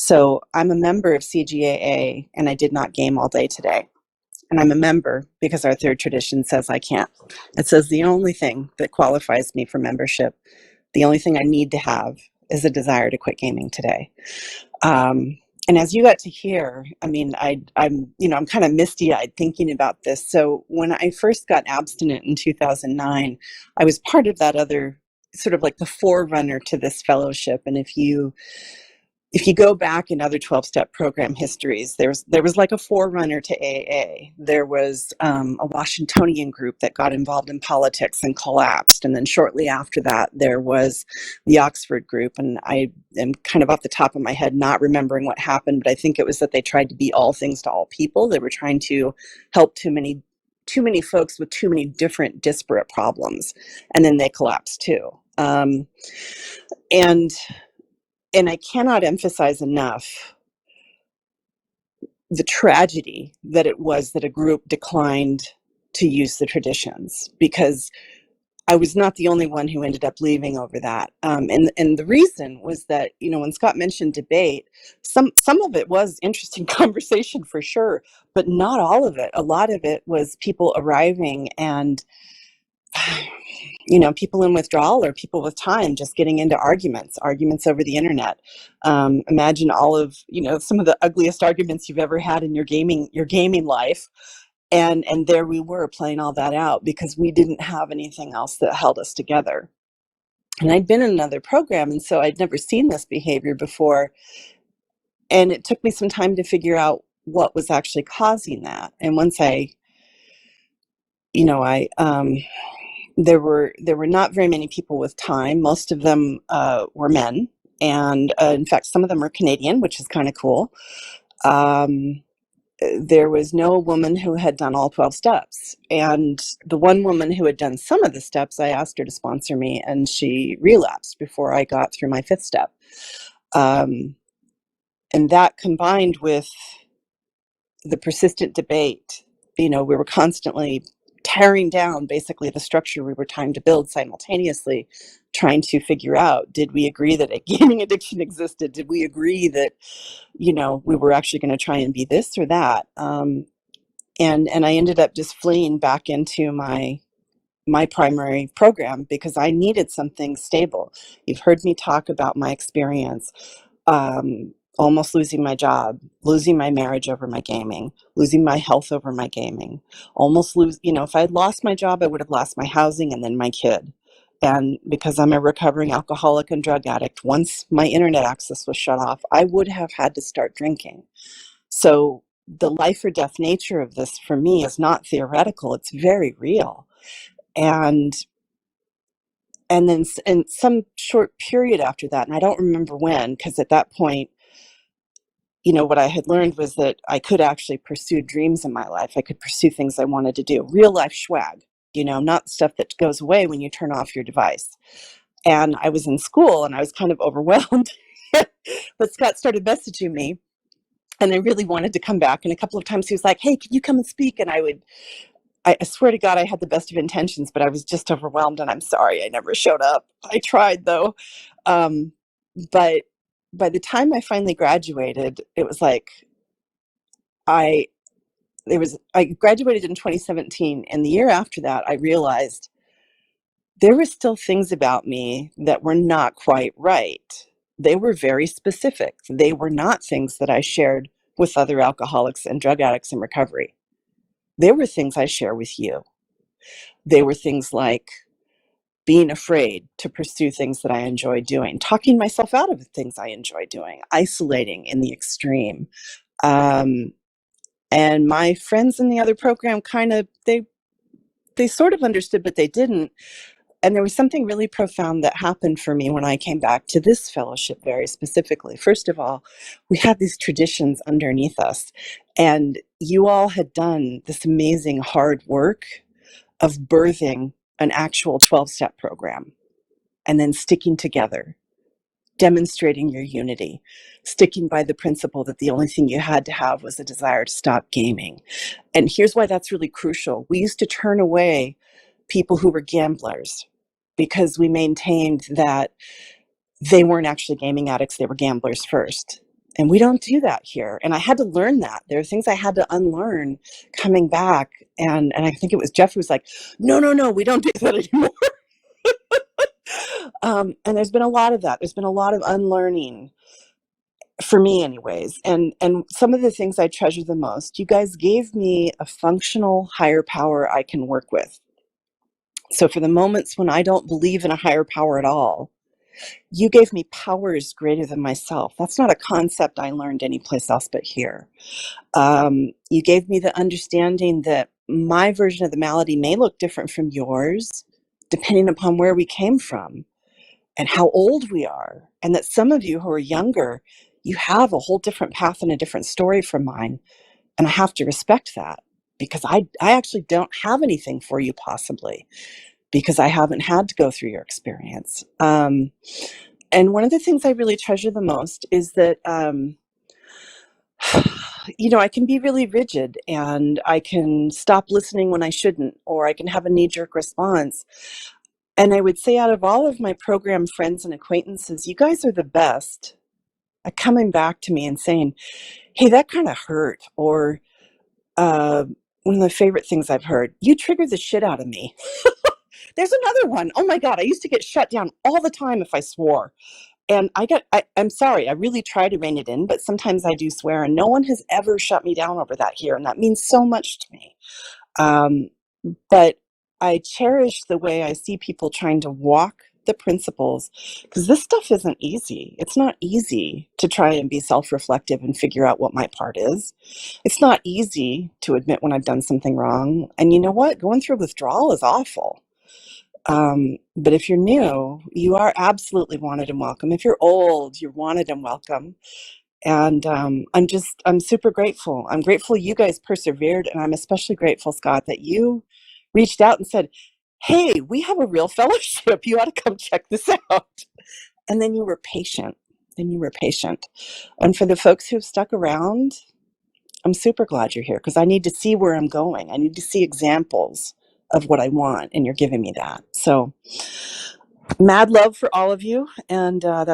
So I'm a member of CGAA, and I did not game all day today. And I'm a member because our third tradition says I can't. It says the only thing that qualifies me for membership, the only thing I need to have, is a desire to quit gaming today. And as you got to hear, I mean, I'm kind of misty-eyed thinking about this. So when I first got abstinent in 2009, I was part of that other sort of like the forerunner to this fellowship. And if you go back in other 12-step program histories, there was like a forerunner to AA. There was a Washingtonian group that got involved in politics and collapsed. And then shortly after that, there was the Oxford group. And I am kind of off the top of my head not remembering what happened, but I think it was that they tried to be all things to all people. They were trying to help too many folks with too many different disparate problems. And then they collapsed too. And I cannot emphasize enough the tragedy that it was that a group declined to use the traditions, because I was not the only one who ended up leaving over that. And the reason was that, when Scott mentioned debate, some of it was interesting conversation for sure, but not all of it. A lot of it was people arriving and people in withdrawal or people with time just getting into arguments over the internet. Imagine all of, some of the ugliest arguments you've ever had in your gaming life. And there we were playing all that out because we didn't have anything else that held us together. And I'd been in another program, and so I'd never seen this behavior before. And it took me some time to figure out what was actually causing that. And once there were not very many people with time. Most of them were men, and in fact, some of them were Canadian, which is kind of cool. There was no woman who had done all 12 steps, and the one woman who had done some of the steps, I asked her to sponsor me, and she relapsed before I got through my fifth step. And that combined with the persistent debate, we were constantly tearing down basically the structure we were trying to build simultaneously, trying to figure out, did we agree that a gaming addiction existed? Did we agree that, we were actually going to try and be this or that? And I ended up just fleeing back into my primary program because I needed something stable. You've heard me talk about my experience. Almost losing my job, losing my marriage over my gaming, losing my health over my gaming, if I had lost my job, I would have lost my housing and then my kid. And because I'm a recovering alcoholic and drug addict, once my internet access was shut off, I would have had to start drinking. So the life or death nature of this for me is not theoretical, it's very real. And then in some short period after that, and I don't remember when, because at that point, what I had learned was that I could actually pursue dreams in my life. I could pursue things I wanted to do, real life swag, not stuff that goes away when you turn off your device. And I was in school and I was kind of overwhelmed, but Scott started messaging me and I really wanted to come back. And a couple of times he was like, hey, can you come and speak? And I swear to God, I had the best of intentions, but I was just overwhelmed and I'm sorry I never showed up. I tried though. But by the time I finally graduated, it was like I graduated in 2017, and the year after that, I realized there were still things about me that were not quite right. They were very specific. They were not things that I shared with other alcoholics and drug addicts in recovery. They were things I share with you. They were things like being afraid to pursue things that I enjoy doing, talking myself out of things I enjoy doing, isolating in the extreme. And my friends in the other program they sort of understood, but they didn't. And there was something really profound that happened for me when I came back to this fellowship very specifically. First of all, we had these traditions underneath us, and you all had done this amazing hard work of birthing an actual 12-step program and then sticking together, demonstrating your unity, sticking by the principle that the only thing you had to have was a desire to stop gaming. And here's why that's really crucial. We used to turn away people who were gamblers because we maintained that they weren't actually gaming addicts, they were gamblers first. And we don't do that here. And I had to learn that. There are things I had to unlearn coming back. And I think it was Jeff who was like, no, no, no, we don't do that anymore. And there's been a lot of that. There's been a lot of unlearning for me anyways. And some of the things I treasure the most, you guys gave me a functional higher power I can work with. So for the moments when I don't believe in a higher power at all, you gave me powers greater than myself. That's not a concept I learned anyplace else but here. You gave me the understanding that my version of the malady may look different from yours, depending upon where we came from and how old we are. And that some of you who are younger, you have a whole different path and a different story from mine. And I have to respect that because I actually don't have anything for you possibly because I haven't had to go through your experience. And one of the things I really treasure the most is that, I can be really rigid and I can stop listening when I shouldn't, or I can have a knee-jerk response. And I would say out of all of my program friends and acquaintances, you guys are the best at coming back to me and saying, hey, that kind of hurt. Or uh, one of the favorite things I've heard, you triggered the shit out of me. There's another one. Oh my God, I used to get shut down all the time if I swore. And I'm sorry, I really try to rein it in, but sometimes I do swear, and no one has ever shut me down over that here, and that means so much to me. But I cherish the way I see people trying to walk the principles, because this stuff isn't easy. It's not easy to try and be self-reflective and figure out what my part is. It's not easy to admit when I've done something wrong. And you know what? Going through withdrawal is awful. But if you're new, you are absolutely wanted and welcome. If you're old, you're wanted and welcome. And I'm super grateful. I'm grateful you guys persevered. And I'm especially grateful, Scott, that you reached out and said, hey, we have a real fellowship. You ought to come check this out. And then you were patient. And for the folks who've stuck around, I'm super glad you're here because I need to see where I'm going. I need to see examples of what I want, and you're giving me that. So mad love for all of you, and that's